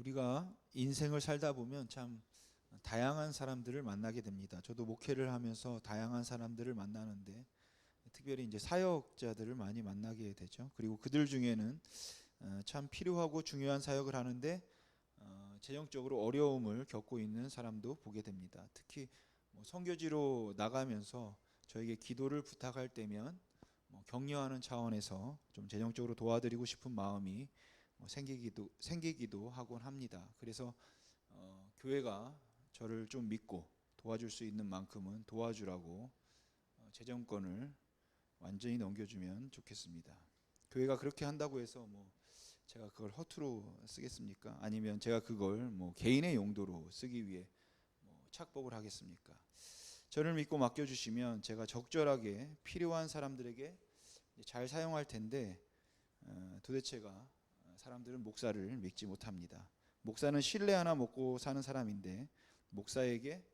우리가 인생을 살다 보면 참 다양한 사람들을 만나게 됩니다. 저도 목회를 하면서 다양한 사람들을 만나는데 특별히 이제 사역자들을 많이 만나게 되죠. 그리고 그들 중에는 참 필요하고 중요한 사역을 하는데 재정적으로 어려움을 겪고 있는 사람도 보게 됩니다. 특히 선교지로 나가면서 저에게 기도를 부탁할 때면 격려하는 차원에서 좀 재정적으로 도와드리고 싶은 마음이 생기기도 하곤 합니다. 그래서 교회가 저를 좀 믿고 도와줄 수 있는 만큼은 도와주라고 재정권을 완전히 넘겨주면 좋겠습니다. 교회가 그렇게 한다고 해서 제가 그걸 허투루 쓰겠습니까? 아니면 제가 그걸 개인의 용도로 쓰기 위해 착복을 하겠습니까? 저를 믿고 맡겨주시면 제가 적절하게 필요한 사람들에게 잘 사용할 텐데 도대체가 사람들은 목사를 믿지 못합니다. 목사는 신뢰 하나 먹고 사는 사람인데 목사에게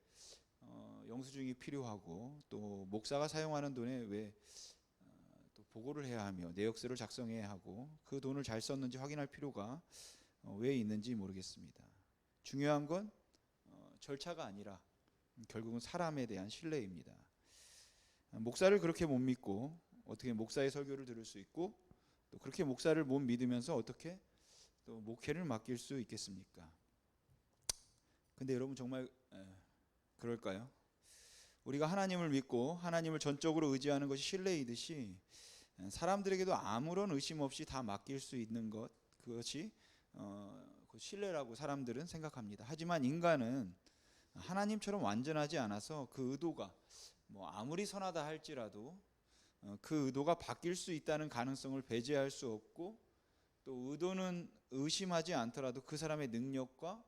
영수증이 필요하고 또 목사가 사용하는 돈에 왜 또 보고를 해야 하며 내역서를 작성해야 하고 그 돈을 잘 썼는지 확인할 필요가 왜 있는지 모르겠습니다. 중요한 건 절차가 아니라 결국은 사람에 대한 신뢰입니다. 목사를 그렇게 못 믿고 어떻게 목사의 설교를 들을 수 있고 또 그렇게 목사를 못 믿으면서 어떻게 또 목회를 맡길 수 있겠습니까? 근데 여러분 정말 그럴까요? 우리가 하나님을 믿고 하나님을 전적으로 의지하는 것이 신뢰이듯이 사람들에게도 아무런 의심 없이 다 맡길 수 있는 것, 그것이 신뢰라고 사람들은 생각합니다. 하지만 인간은 하나님처럼 완전하지 않아서 그 의도가 아무리 선하다 할지라도 그 의도가 바뀔 수 있다는 가능성을 배제할 수 없고 또 의도는 의심하지 않더라도 그 사람의 능력과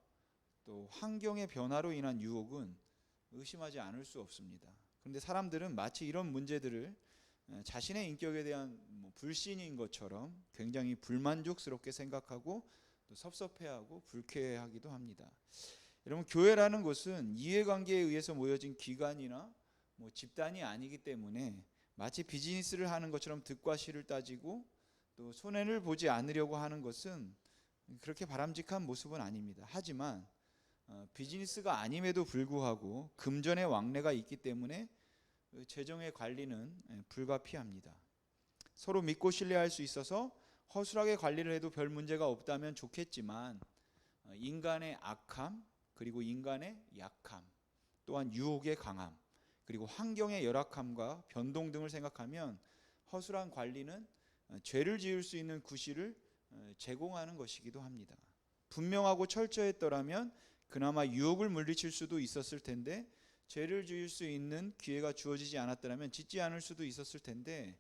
또 환경의 변화로 인한 유혹은 의심하지 않을 수 없습니다. 그런데 사람들은 마치 이런 문제들을 자신의 인격에 대한 불신인 것처럼 굉장히 불만족스럽게 생각하고 또 섭섭해하고 불쾌해하기도 합니다. 여러분, 교회라는 것은 이해관계에 의해서 모여진 기관이나 집단이 아니기 때문에 마치 비즈니스를 하는 것처럼 득과 실을 따지고 또 손해를 보지 않으려고 하는 것은 그렇게 바람직한 모습은 아닙니다. 하지만 비즈니스가 아님에도 불구하고 금전의 왕래가 있기 때문에 재정의 관리는 불가피합니다. 서로 믿고 신뢰할 수 있어서 허술하게 관리를 해도 별 문제가 없다면 좋겠지만 인간의 악함 그리고 인간의 약함 또한 유혹의 강함 그리고 환경의 열악함과 변동 등을 생각하면 허술한 관리는 죄를 지을 수 있는 구실을 제공하는 것이기도 합니다. 분명하고 철저했더라면 그나마 유혹을 물리칠 수도 있었을 텐데 죄를 지을 수 있는 기회가 주어지지 않았더라면 짓지 않을 수도 있었을 텐데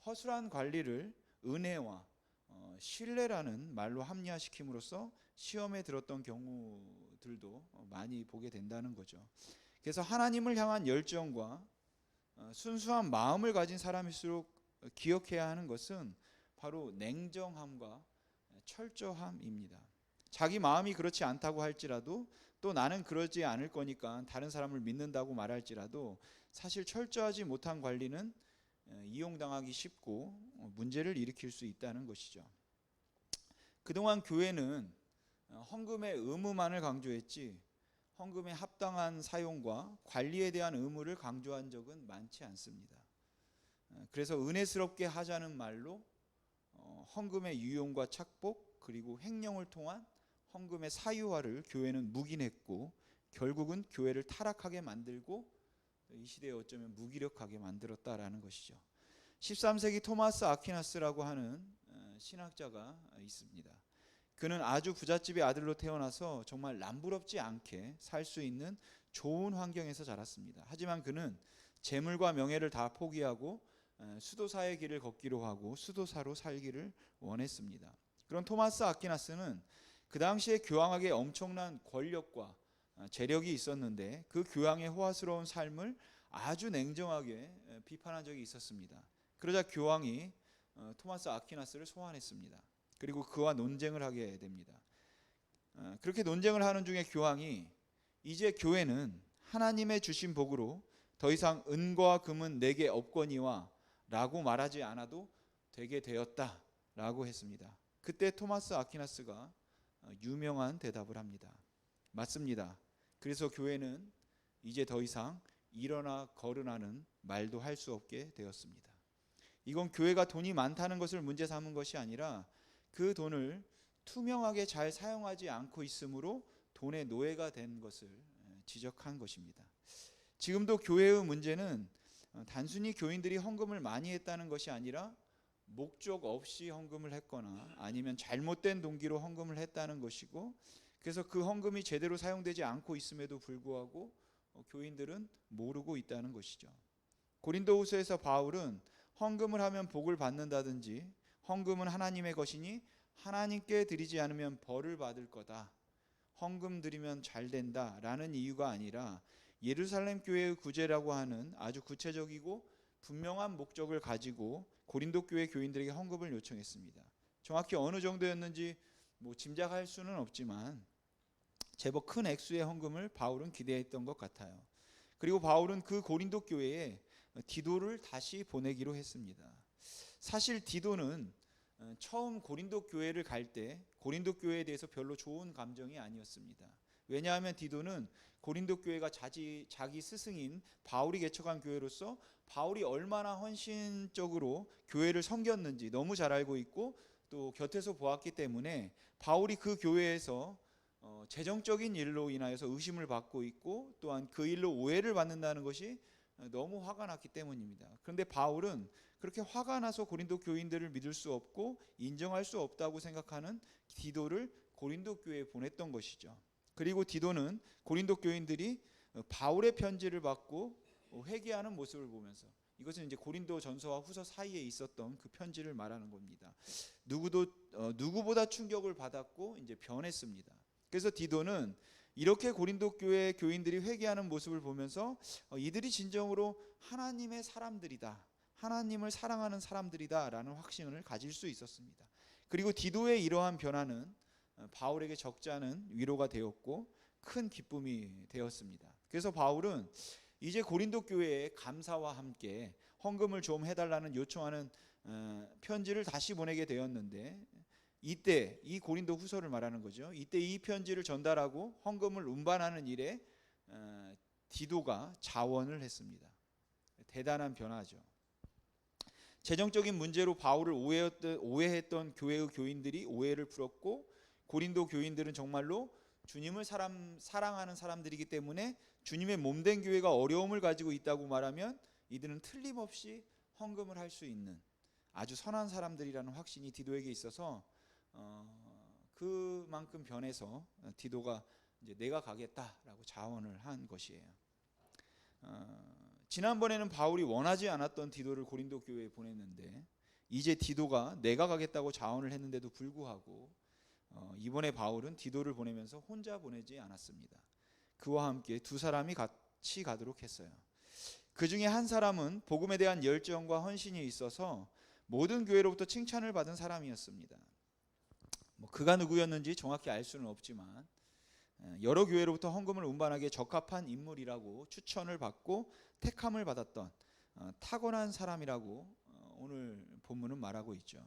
허술한 관리를 은혜와 신뢰라는 말로 합리화시킴으로써 시험에 들었던 경우들도 많이 보게 된다는 거죠. 그래서 하나님을 향한 열정과 순수한 마음을 가진 사람일수록 기억해야 하는 것은 바로 냉정함과 철저함입니다. 자기 마음이 그렇지 않다고 할지라도 또 나는 그러지 않을 거니까 다른 사람을 믿는다고 말할지라도 사실 철저하지 못한 관리는 이용당하기 쉽고 문제를 일으킬 수 있다는 것이죠. 그동안 교회는 헌금의 의무만을 강조했지 헌금의 합당한 사용과 관리에 대한 의무를 강조한 적은 많지 않습니다. 그래서 은혜스럽게 하자는 말로 헌금의 유용과 착복 그리고 횡령을 통한 헌금의 사유화를 교회는 묵인했고 결국은 교회를 타락하게 만들고 이 시대에 어쩌면 무기력하게 만들었다라는 것이죠. 13세기 토마스 아퀴나스라고 하는 신학자가 있습니다. 그는 아주 부잣집의 아들로 태어나서 정말 남부럽지 않게 살 수 있는 좋은 환경에서 자랐습니다. 하지만 그는 재물과 명예를 다 포기하고 수도사의 길을 걷기로 하고 수도사로 살기를 원했습니다. 그런 토마스 아퀴나스는 그 당시에 교황에게 엄청난 권력과 재력이 있었는데 그 교황의 호화스러운 삶을 아주 냉정하게 비판한 적이 있었습니다. 그러자 교황이 토마스 아퀴나스를 소환했습니다. 그리고 그와 논쟁을 하게 됩니다. 그렇게 논쟁을 하는 중에 교황이 이제 교회는 하나님의 주신 복으로 더 이상 은과 금은 내게 없거니와 라고 말하지 않아도 되게 되었다 라고 했습니다. 그때 토마스 아퀴나스가 유명한 대답을 합니다. 맞습니다. 그래서 교회는 이제 더 이상 일어나 걸으라는 말도 할 수 없게 되었습니다. 이건 교회가 돈이 많다는 것을 문제 삼은 것이 아니라 그 돈을 투명하게 잘 사용하지 않고 있으므로 돈의 노예가 된 것을 지적한 것입니다. 지금도 교회의 문제는 단순히 교인들이 헌금을 많이 했다는 것이 아니라 목적 없이 헌금을 했거나 아니면 잘못된 동기로 헌금을 했다는 것이고, 그래서 그 헌금이 제대로 사용되지 않고 있음에도 불구하고 교인들은 모르고 있다는 것이죠. 고린도후서에서 바울은 헌금을 하면 복을 받는다든지 헌금은 하나님의 것이니 하나님께 드리지 않으면 벌을 받을 거다, 헌금 드리면 잘 된다라는 이유가 아니라 예루살렘 교회의 구제라고 하는 아주 구체적이고 분명한 목적을 가지고 고린도 교회 교인들에게 헌금을 요청했습니다. 정확히 어느 정도였는지 짐작할 수는 없지만 제법 큰 액수의 헌금을 바울은 기대했던 것 같아요. 그리고 바울은 그 고린도 교회에 디도를 다시 보내기로 했습니다. 사실 디도는 처음 고린도 교회를 갈 때 고린도 교회에 대해서 별로 좋은 감정이 아니었습니다. 왜냐하면 디도는 고린도 교회가 자기 스승인 바울이 개척한 교회로서 바울이 얼마나 헌신적으로 교회를 섬겼는지 너무 잘 알고 있고 또 곁에서 보았기 때문에 바울이 그 교회에서 재정적인 일로 인하여서 의심을 받고 있고 또한 그 일로 오해를 받는다는 것이 너무 화가 났기 때문입니다. 그런데 바울은 그렇게 화가 나서 고린도 교인들을 믿을 수 없고 인정할 수 없다고 생각하는 디도를 고린도 교회에 보냈던 것이죠. 그리고 디도는 고린도 교인들이 바울의 편지를 받고 회개하는 모습을 보면서, 이것은 이제 고린도 전서와 후서 사이에 있었던 그 편지를 말하는 겁니다. 누구보다 충격을 받았고 이제 변했습니다. 그래서 디도는 이렇게 고린도 교회 교인들이 회개하는 모습을 보면서 이들이 진정으로 하나님의 사람들이다, 하나님을 사랑하는 사람들이다라는 확신을 가질 수 있었습니다. 그리고 디도의 이러한 변화는 바울에게 적지 않은 위로가 되었고 큰 기쁨이 되었습니다. 그래서 바울은 이제 고린도 교회에 감사와 함께 헌금을 좀 해달라는 요청하는 편지를 다시 보내게 되었는데, 이때 이 고린도 후서를 말하는 거죠. 이때 이 편지를 전달하고 헌금을 운반하는 일에 디도가 자원을 했습니다. 대단한 변화죠. 재정적인 문제로 바울을 오해했던 교회의 교인들이 오해를 풀었고, 고린도 교인들은 정말로 주님을 사랑하는 사람들이기 때문에 주님의 몸된 교회가 어려움을 가지고 있다고 말하면 이들은 틀림없이 헌금을 할 수 있는 아주 선한 사람들이라는 확신이 디도에게 있어서 그만큼 변해서 디도가 이제 내가 가겠다라고 자원을 한 것이에요. 지난번에는 바울이 원하지 않았던 디도를 고린도 교회에 보냈는데 이제 디도가 내가 가겠다고 자원을 했는데도 불구하고 이번에 바울은 디도를 보내면서 혼자 보내지 않았습니다. 그와 함께 두 사람이 같이 가도록 했어요. 그 중에 한 사람은 복음에 대한 열정과 헌신이 있어서 모든 교회로부터 칭찬을 받은 사람이었습니다. 그가 누구였는지 정확히 알 수는 없지만 여러 교회로부터 헌금을 운반하기에 적합한 인물이라고 추천을 받고 택함을 받았던 타고난 사람이라고 오늘 본문은 말하고 있죠.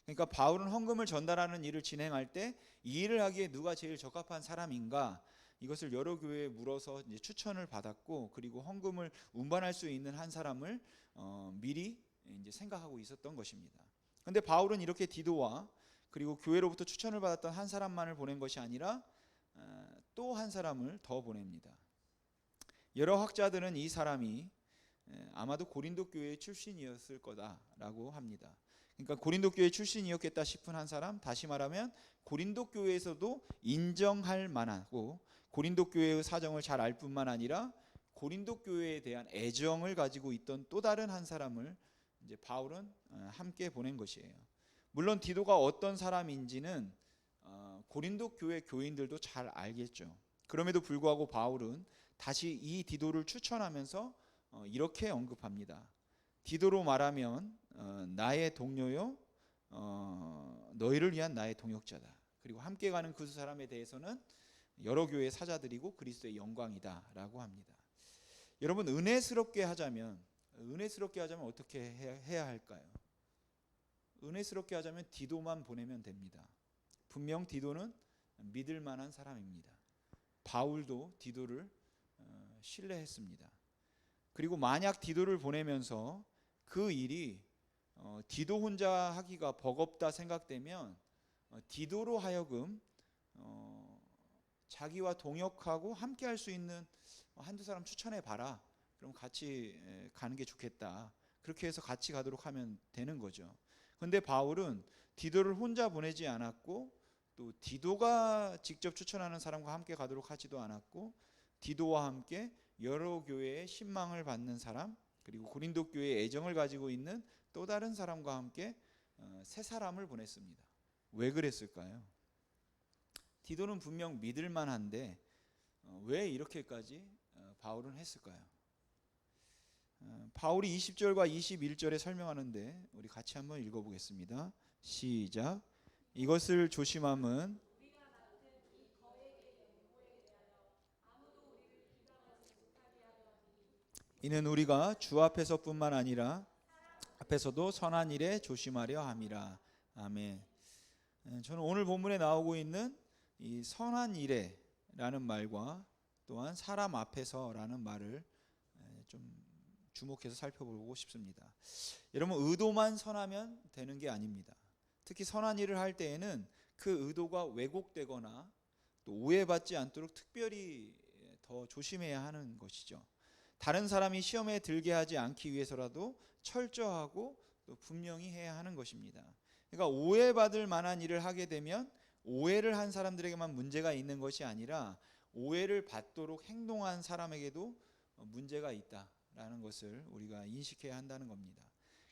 그러니까 바울은 헌금을 전달하는 일을 진행할 때 이 일을 하기에 누가 제일 적합한 사람인가, 이것을 여러 교회에 물어서 이제 추천을 받았고, 그리고 헌금을 운반할 수 있는 한 사람을 미리 이제 생각하고 있었던 것입니다. 그런데 바울은 이렇게 디도와 그리고 교회로부터 추천을 받았던 한 사람만을 보낸 것이 아니라 또 한 사람을 더 보냅니다. 여러 학자들은 이 사람이 아마도 고린도 교회 출신이었을 거다라고 합니다. 그러니까 고린도 교회 출신이었겠다 싶은 한 사람, 다시 말하면 고린도 교회에서도 인정할 만하고 고린도 교회의 사정을 잘 알 뿐만 아니라 고린도 교회에 대한 애정을 가지고 있던 또 다른 한 사람을 이제 바울은 함께 보낸 것이에요. 물론 디도가 어떤 사람인지는 고린도 교회 교인들도 잘 알겠죠. 그럼에도 불구하고 바울은 다시 이 디도를 추천하면서 이렇게 언급합니다. 디도로 말하면 나의 동료요, 너희를 위한 나의 동역자다. 그리고 함께 가는 그 사람에 대해서는 여러 교회의 사자들이고 그리스도의 영광이다라고 합니다. 여러분, 은혜스럽게 하자면 어떻게 해야 할까요? 은혜스럽게 하자면 디도만 보내면 됩니다. 분명 디도는 믿을 만한 사람입니다. 바울도 디도를 신뢰했습니다. 그리고 만약 디도를 보내면서 그 일이 디도 혼자 하기가 버겁다 생각되면 디도로 하여금 자기와 동역하고 함께 할 수 있는 한두 사람 추천해 봐라. 그럼 같이 가는 게 좋겠다. 그렇게 해서 같이 가도록 하면 되는 거죠. 그런데 바울은 디도를 혼자 보내지 않았고 또 디도가 직접 추천하는 사람과 함께 가도록 하지도 않았고 디도와 함께 여러 교회의 신망을 받는 사람 그리고 고린도 교회의 애정을 가지고 있는 또 다른 사람과 함께 세 사람을 보냈습니다. 왜 그랬을까요? 디도는 분명 믿을 만한데 왜 이렇게까지 바울은 했을까요? 바울이 20절과 21절에 설명하는데 우리 같이 한번 읽어보겠습니다. 시작. 이것을 조심함은 이는 우리가 주 앞에서뿐만 아니라 앞에서도 선한 일에 조심하려 함이라. 아멘. 저는 오늘 본문에 나오고 있는 이 선한 일에라는 말과 또한 사람 앞에서라는 말을 좀 주목해서 살펴보고 싶습니다. 여러분, 의도만 선하면 되는 게 아닙니다. 특히 선한 일을 할 때에는 그 의도가 왜곡되거나 또 오해받지 않도록 특별히 더 조심해야 하는 것이죠. 다른 사람이 시험에 들게 하지 않기 위해서라도 철저하고 또 분명히 해야 하는 것입니다. 그러니까 오해받을 만한 일을 하게 되면 오해를 한 사람들에게만 문제가 있는 것이 아니라 오해를 받도록 행동한 사람에게도 문제가 있다라는 것을 우리가 인식해야 한다는 겁니다.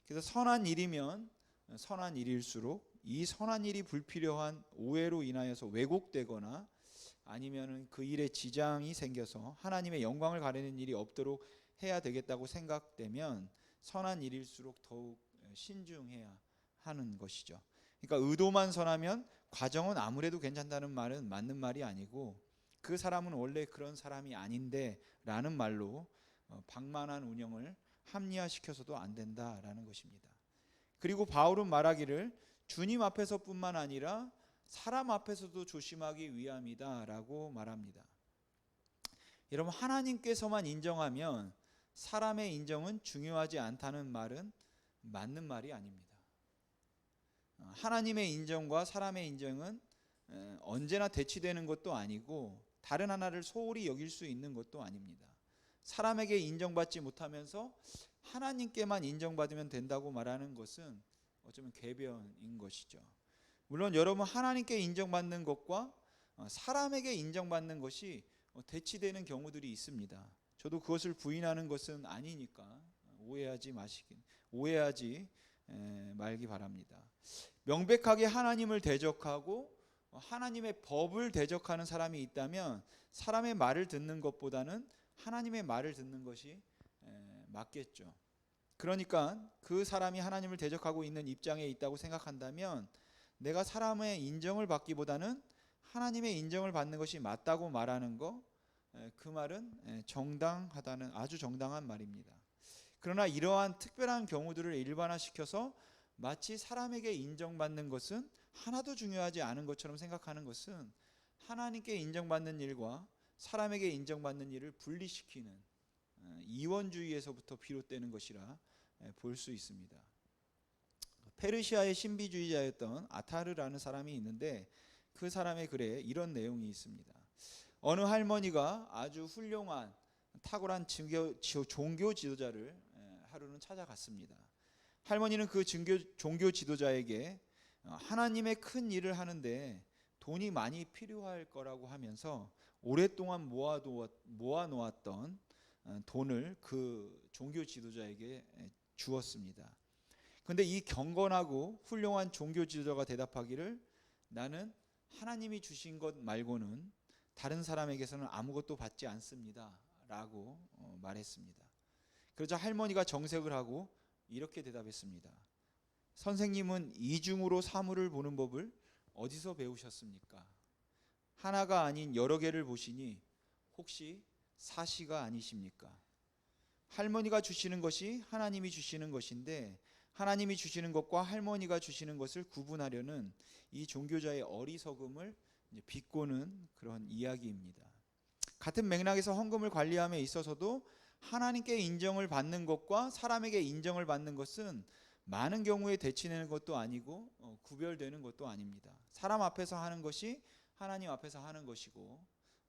그래서 선한 일이면 선한 일일수록 이 선한 일이 불필요한 오해로 인하여서 왜곡되거나 아니면은 그 일에 지장이 생겨서 하나님의 영광을 가리는 일이 없도록 해야 되겠다고 생각되면 선한 일일수록 더욱 신중해야 하는 것이죠. 그러니까 의도만 선하면 과정은 아무래도 괜찮다는 말은 맞는 말이 아니고 그 사람은 원래 그런 사람이 아닌데 라는 말로 방만한 운영을 합리화시켜서도 안 된다라는 것입니다. 그리고 바울은 말하기를 주님 앞에서뿐만 아니라 사람 앞에서도 조심하기 위함이다라고 말합니다. 여러분, 하나님께서만 인정하면 사람의 인정은 중요하지 않다는 말은 맞는 말이 아닙니다. 하나님의 인정과 사람의 인정은 언제나 대치되는 것도 아니고 다른 하나를 소홀히 여길 수 있는 것도 아닙니다. 사람에게 인정받지 못하면서 하나님께만 인정받으면 된다고 말하는 것은 어쩌면 궤변인 것이죠. 물론 여러분, 하나님께 인정받는 것과 사람에게 인정받는 것이 대치되는 경우들이 있습니다. 저도 그것을 부인하는 것은 아니니까 오해하지 말기 바랍니다. 명백하게 하나님을 대적하고 하나님의 법을 대적하는 사람이 있다면 사람의 말을 듣는 것보다는 하나님의 말을 듣는 것이 맞겠죠. 그러니까 그 사람이 하나님을 대적하고 있는 입장에 있다고 생각한다면 내가 사람의 인정을 받기보다는 하나님의 인정을 받는 것이 맞다고 말하는 거, 그 말은 정당하다는 아주 정당한 말입니다. 그러나 이러한 특별한 경우들을 일반화시켜서 마치 사람에게 인정받는 것은 하나도 중요하지 않은 것처럼 생각하는 것은 하나님께 인정받는 일과 사람에게 인정받는 일을 분리시키는 이원주의에서부터 비롯되는 것이라 볼 수 있습니다. 페르시아의 신비주의자였던 아타르라는 사람이 있는데 그 사람의 글에 이런 내용이 있습니다. 어느 할머니가 아주 훌륭한 탁월한 종교 지도자를 하루는 찾아갔습니다. 할머니는 그 종교 지도자에게 하나님의 큰 일을 하는데 돈이 많이 필요할 거라고 하면서 오랫동안 모아놓았던 돈을 그 종교 지도자에게 주었습니다. 그런데 이 경건하고 훌륭한 종교 지도자가 대답하기를 나는 하나님이 주신 것 말고는 다른 사람에게서는 아무것도 받지 않습니다 라고 말했습니다. 그러자 할머니가 정색을 하고 이렇게 대답했습니다. 선생님은 이중으로 사물을 보는 법을 어디서 배우셨습니까? 하나가 아닌 여러 개를 보시니 혹시 사시가 아니십니까? 할머니가 주시는 것이 하나님이 주시는 것인데 하나님이 주시는 것과 할머니가 주시는 것을 구분하려는 이 종교자의 어리석음을 이제 비꼬는 그런 이야기입니다. 같은 맥락에서 헌금을 관리함에 있어서도 하나님께 인정을 받는 것과 사람에게 인정을 받는 것은 많은 경우에 대치되는 것도 아니고 구별되는 것도 아닙니다. 사람 앞에서 하는 것이 하나님 앞에서 하는 것이고,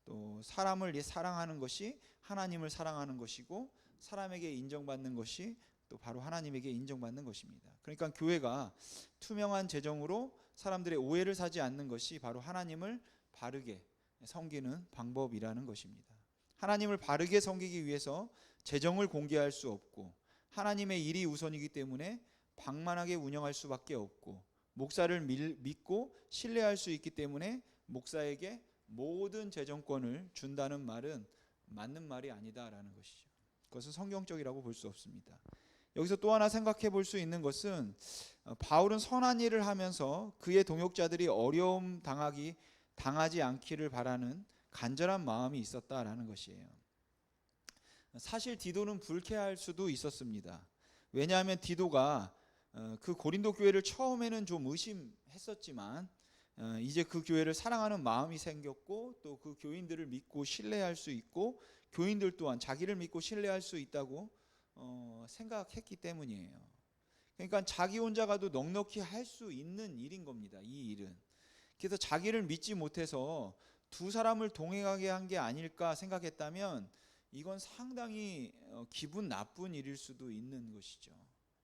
또 사람을 사랑하는 것이 하나님을 사랑하는 것이고, 사람에게 인정받는 것이 또 바로 하나님에게 인정받는 것입니다. 그러니까 교회가 투명한 재정으로 사람들의 오해를 사지 않는 것이 바로 하나님을 바르게 섬기는 방법이라는 것입니다. 하나님을 바르게 섬기기 위해서 재정을 공개할 수 없고, 하나님의 일이 우선이기 때문에 방만하게 운영할 수밖에 없고, 목사를 믿고 신뢰할 수 있기 때문에 목사에게 모든 재정권을 준다는 말은 맞는 말이 아니다라는 것이죠. 그것은 성경적이라고 볼 수 없습니다. 여기서 또 하나 생각해 볼 수 있는 것은, 바울은 선한 일을 하면서 그의 동역자들이 어려움 당하지 않기를 바라는 간절한 마음이 있었다라는 것이에요. 사실 디도는 불쾌할 수도 있었습니다. 왜냐하면 디도가 그 고린도 교회를 처음에는 좀 의심했었지만 이제 그 교회를 사랑하는 마음이 생겼고, 또 그 교인들을 믿고 신뢰할 수 있고, 교인들 또한 자기를 믿고 신뢰할 수 있다고 생각했기 때문이에요. 그러니까 자기 혼자 가도 넉넉히 할 수 있는 일인 겁니다, 이 일은. 그래서 자기를 믿지 못해서 두 사람을 동행하게 한 게 아닐까 생각했다면 이건 상당히 기분 나쁜 일일 수도 있는 것이죠.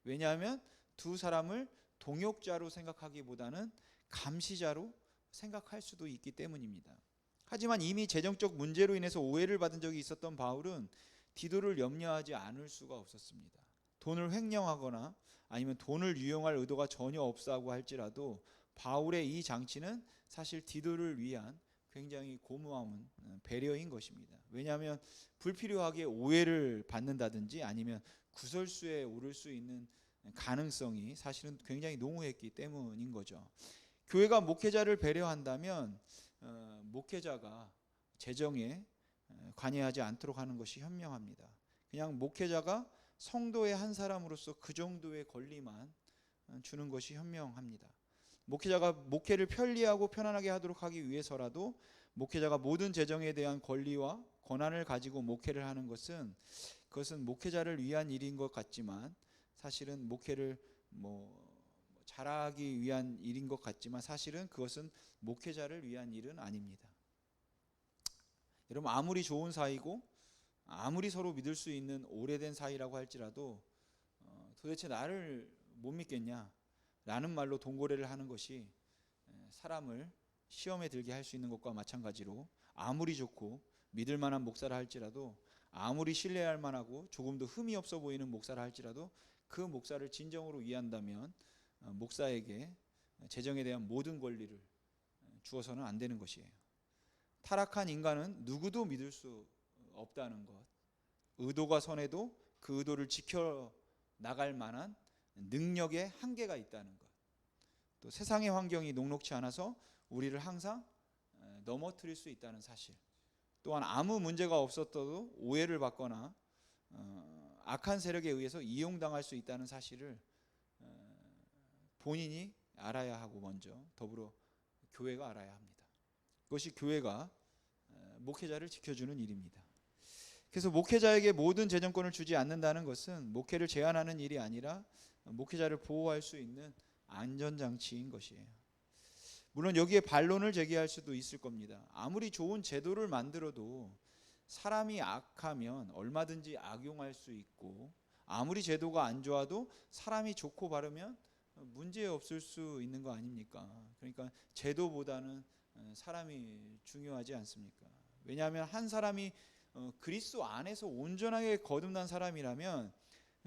왜냐하면 두 사람을 동역자로 생각하기보다는 감시자로 생각할 수도 있기 때문입니다. 하지만 이미 재정적 문제로 인해서 오해를 받은 적이 있었던 바울은 디도를 염려하지 않을 수가 없었습니다. 돈을 횡령하거나 아니면 돈을 유용할 의도가 전혀 없다고 할지라도 바울의 이 장치는 사실 디도를 위한 굉장히 고마운 배려인 것입니다. 왜냐하면 불필요하게 오해를 받는다든지 아니면 구설수에 오를 수 있는 가능성이 사실은 굉장히 농후했기 때문인 거죠. 교회가 목회자를 배려한다면 목회자가 재정에 관여하지 않도록 하는 것이 현명합니다. 그냥 목회자가 성도의 한 사람으로서 그 정도의 권리만 주는 것이 현명합니다. 목회자가 목회를 편리하고 편안하게 하도록 하기 위해서라도 목회자가 모든 재정에 대한 권리와 권한을 가지고 목회를 하는 것은, 그것은 목회자를 위한 일인 것 같지만 사실은 목회를 잘하기 위한 일인 것 같지만 사실은 그것은 목회자를 위한 일은 아닙니다. 여러분, 아무리 좋은 사이고 아무리 서로 믿을 수 있는 오래된 사이라고 할지라도 도대체 나를 못 믿겠냐 라는 말로 동고래를 하는 것이 사람을 시험에 들게 할 수 있는 것과 마찬가지로, 아무리 좋고 믿을 만한 목사라 할지라도, 아무리 신뢰할 만하고 조금도 흠이 없어 보이는 목사라 할지라도 그 목사를 진정으로 이해한다면 목사에게 재정에 대한 모든 권리를 주어서는 안 되는 것이에요. 타락한 인간은 누구도 믿을 수 없다는 것, 의도가 선해도 그 의도를 지켜나갈 만한 능력의 한계가 있다는 것, 또 세상의 환경이 녹록치 않아서 우리를 항상 넘어뜨릴 수 있다는 사실, 또한 아무 문제가 없었어도 오해를 받거나 악한 세력에 의해서 이용당할 수 있다는 사실을 본인이 알아야 하고, 먼저 더불어 교회가 알아야 합니다. 그것이 교회가 목회자를 지켜주는 일입니다. 그래서 목회자에게 모든 재정권을 주지 않는다는 것은 목회를 제한하는 일이 아니라 목회자를 보호할 수 있는 안전장치인 것이에요. 물론 여기에 반론을 제기할 수도 있을 겁니다. 아무리 좋은 제도를 만들어도 사람이 악하면 얼마든지 악용할 수 있고, 아무리 제도가 안 좋아도 사람이 좋고 바르면 문제 없을 수 있는 거 아닙니까? 그러니까 제도보다는 사람이 중요하지 않습니까? 왜냐하면 한 사람이 그리스도 안에서 온전하게 거듭난 사람이라면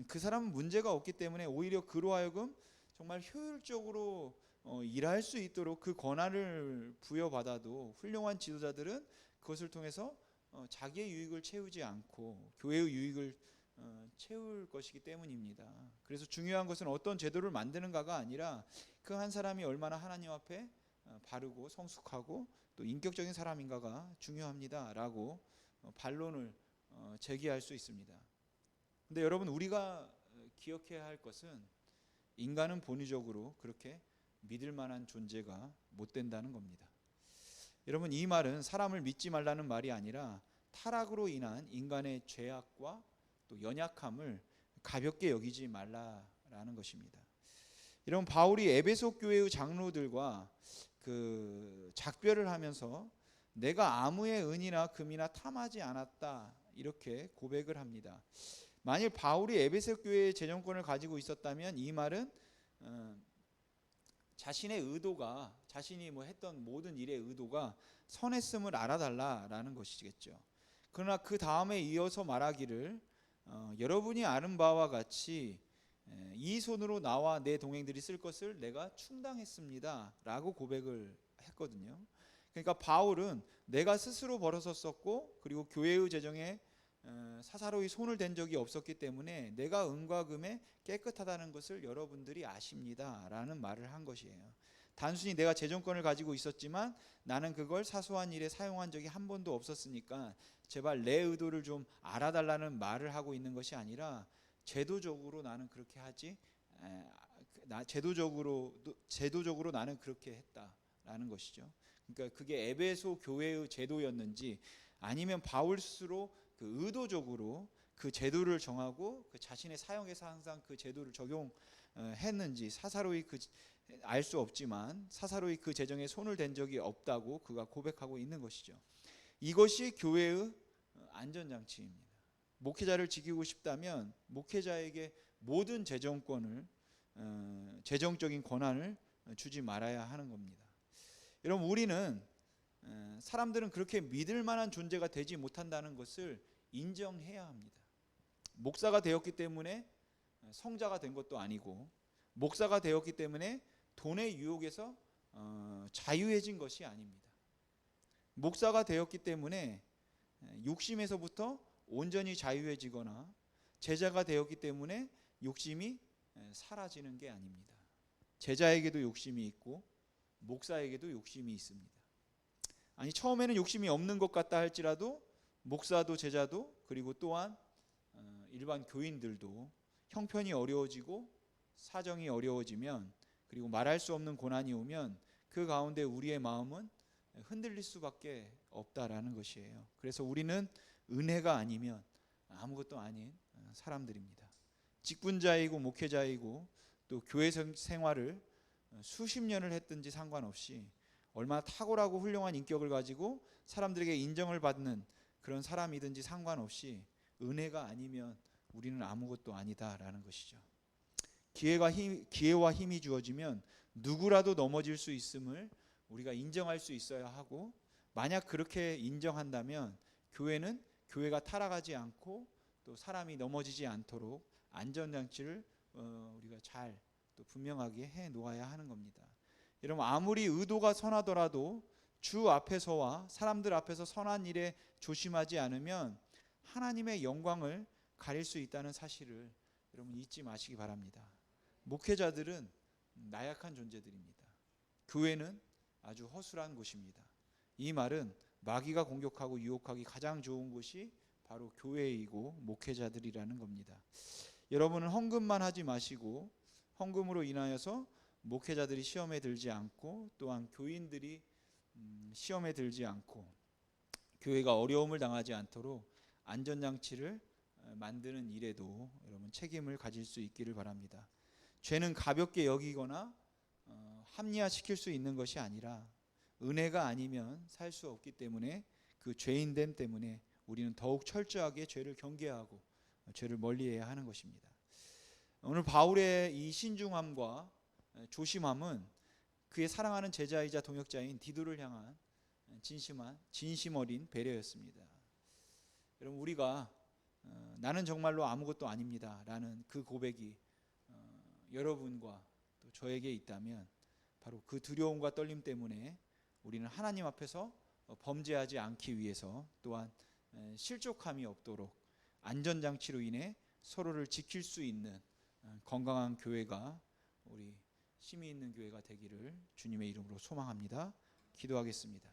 그 사람은 문제가 없기 때문에 오히려 그로 하여금 정말 효율적으로 일할 수 있도록 그 권한을 부여받아도 훌륭한 지도자들은 그것을 통해서 자기의 유익을 채우지 않고 교회의 유익을 채울 것이기 때문입니다. 그래서 중요한 것은 어떤 제도를 만드는가가 아니라 그 한 사람이 얼마나 하나님 앞에 바르고 성숙하고 또 인격적인 사람인가가 중요합니다라고 반론을 제기할 수 있습니다. 근데 여러분, 우리가 기억해야 할 것은 인간은 본의적으로 그렇게 믿을 만한 존재가 못 된다는 겁니다. 여러분, 이 말은 사람을 믿지 말라는 말이 아니라 타락으로 인한 인간의 죄악과 또 연약함을 가볍게 여기지 말라라는 것입니다. 여러분, 바울이 에베소 교회의 장로들과 그 작별을 하면서 내가 아무의 은이나 금이나 탐하지 않았다 이렇게 고백을 합니다. 만일 바울이 에베소 교회의 재정권을 가지고 있었다면 이 말은 자신의 의도가, 자신이 했던 모든 일의 의도가 선했음을 알아달라라는 것이겠죠. 그러나 그 다음에 이어서 말하기를 여러분이 아는 바와 같이 이 손으로 나와 내 동행들이 쓸 것을 내가 충당했습니다 라고 고백을 했거든요. 그러니까 바울은 내가 스스로 벌어서 썼고, 그리고 교회의 재정에 사사로이 손을 댄 적이 없었기 때문에 내가 은과 금에 깨끗하다는 것을 여러분들이 아십니다 라는 말을 한 것이에요. 단순히 내가 재정권을 가지고 있었지만 나는 그걸 사소한 일에 사용한 적이 한 번도 없었으니까 제발 내 의도를 좀 알아달라는 말을 하고 있는 것이 아니라, 제도적으로 나는 그렇게 하지, 제도적으로 나는 그렇게 했다라는 것이죠. 그러니까 그게 에베소 교회의 제도였는지 아니면 바울 스스로 그 의도적으로 그 제도를 정하고 그 자신의 사용에서 항상 그 제도를 적용했는지 사사로이 알 수 없지만 사사로이 그 재정에 손을 댄 적이 없다고 그가 고백하고 있는 것이죠. 이것이 교회의 안전장치입니다. 목회자를 지키고 싶다면 목회자에게 모든 재정권을, 재정적인 권한을 주지 말아야 하는 겁니다. 여러분, 우리는 사람들은 그렇게 믿을 만한 존재가 되지 못한다는 것을 인정해야 합니다. 목사가 되었기 때문에 성자가 된 것도 아니고, 목사가 되었기 때문에 돈의 유혹에서 자유해진 것이 아닙니다. 목사가 되었기 때문에 욕심에서부터 온전히 자유해지거나, 제자가 되었기 때문에 욕심이 사라지는 게 아닙니다. 제자에게도 욕심이 있고 목사에게도 욕심이 있습니다. 아니, 처음에는 욕심이 없는 것 같다 할지라도 목사도 제자도, 그리고 또한 일반 교인들도 형편이 어려워지고 사정이 어려워지면, 그리고 말할 수 없는 고난이 오면 그 가운데 우리의 마음은 흔들릴 수밖에 없다라는 것이에요. 그래서 우리는 은혜가 아니면 아무것도 아닌 사람들입니다. 직분자이고 목회자이고 또 교회 생활을 수십 년을 했든지 상관없이, 얼마나 탁월하고 훌륭한 인격을 가지고 사람들에게 인정을 받는 그런 사람이든지 상관없이 은혜가 아니면 우리는 아무것도 아니다라는 것이죠. 기회와 힘이 주어지면 누구라도 넘어질 수 있음을 우리가 인정할 수 있어야 하고, 만약 그렇게 인정한다면 교회가 타락하지 않고 또 사람이 넘어지지 않도록 안전장치를 우리가 잘 또 분명하게 해 놓아야 하는 겁니다. 여러분, 아무리 의도가 선하더라도 주 앞에서와 사람들 앞에서 선한 일에 조심하지 않으면 하나님의 영광을 가릴 수 있다는 사실을 여러분 잊지 마시기 바랍니다. 목회자들은 나약한 존재들입니다. 교회는 아주 허술한 곳입니다. 이 말은 마귀가 공격하고 유혹하기 가장 좋은 곳이 바로 교회이고 목회자들이라는 겁니다. 여러분은 헌금만 하지 마시고, 헌금으로 인하여서 목회자들이 시험에 들지 않고, 또한 교인들이 시험에 들지 않고 교회가 어려움을 당하지 않도록 안전장치를 만드는 일에도 여러분 책임을 가질 수 있기를 바랍니다. 죄는 가볍게 여기거나 합리화시킬 수 있는 것이 아니라, 은혜가 아니면 살 수 없기 때문에 그 죄인됨 때문에 우리는 더욱 철저하게 죄를 경계하고 죄를 멀리해야 하는 것입니다. 오늘 바울의 이 신중함과 조심함은 그의 사랑하는 제자이자 동역자인 디도를 향한 진심 어린 배려였습니다. 여러분, 우리가 나는 정말로 아무것도 아닙니다 라는 그 고백이 여러분과 또 저에게 있다면, 바로 그 두려움과 떨림 때문에 우리는 하나님 앞에서 범죄하지 않기 위해서, 또한 실족함이 없도록 안전장치로 인해 서로를 지킬 수 있는 건강한 교회가, 우리 힘이 있는 교회가 되기를 주님의 이름으로 소망합니다. 기도하겠습니다.